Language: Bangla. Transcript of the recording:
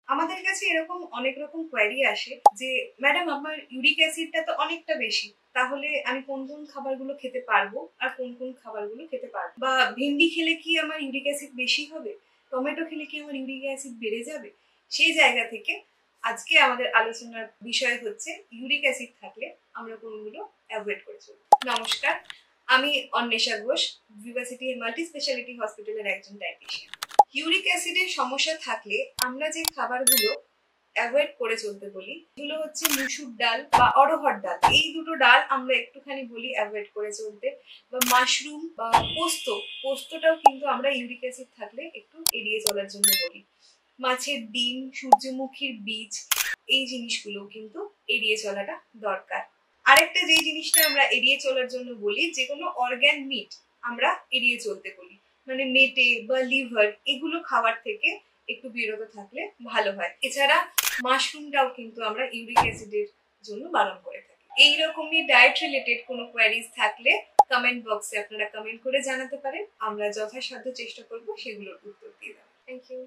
আমাদের কাছে এরকম অনেক রকম কোয়েরি আসে যে ম্যাডাম আমার ইউরিক অ্যাসিডটা তো অনেকটা বেশি, তাহলে আমি কোন কোন খাবারগুলো খেতে পারবো আর কোন কোন খাবারগুলো খেতে পারবো, বা ভেন্ডি খেলে কি আমার ইউরিক অ্যাসিড বেশি হবে, টমেটো খেলে কি আমার ইউরিক অ্যাসিড বেড়ে যাবে। সেই জায়গা থেকে আজকে আমাদের আলোচনার বিষয় হচ্ছে ইউরিক অ্যাসিড থাকলে আমরা কোনগুলো অ্যাভয়েড করে চলবো। নমস্কার, আমি অন্বেষা ঘোষ, ভিভাসিটি মাল্টি স্পেশালিটি হসপিটালের একজন ডায়েটিশিয়ান। ইউরিক অ্যাসিডের সমস্যা থাকলে আমরা যে খাবারগুলো অ্যাভয়েড করে চলতে বলি এগুলো হচ্ছে মুসুর ডাল বা অড়হর ডাল। এই দুটো ডাল আমরা একটুখানি বলি অ্যাভয়েড করে চলতে, বা মাশরুম বা পোস্তটাও কিন্তু আমরা ইউরিক অ্যাসিড থাকলে একটু এড়িয়ে চলার জন্য বলি। মাছের ডিম, সূর্যমুখীর বীজ, এই জিনিসগুলো কিন্তু এড়িয়ে চলাটা দরকার। আরেকটা যে জিনিসটা আমরা এড়িয়ে চলার জন্য বলি, যে কোনো অর্গ্যান মিট আমরা এড়িয়ে চলতে বলি, মানে মেটে বা লিভার এগুলো খাওয়ার থেকে একটু বিরত থাকলে ভালো হয়। এছাড়া মাশরুমটাও কিন্তু আমরা ইউরিক অ্যাসিডের জন্য বারণ করে থাকি। এইরকমই ডায়েট রিলেটেড কোনো কোয়ারিজ থাকলে কমেন্ট বক্সে আপনারা কমেন্ট করে জানাতে পারেন, আমরা যথাসাধ্য চেষ্টা করব সেগুলোর উত্তর দিয়ে দেওয়ার। Thank you.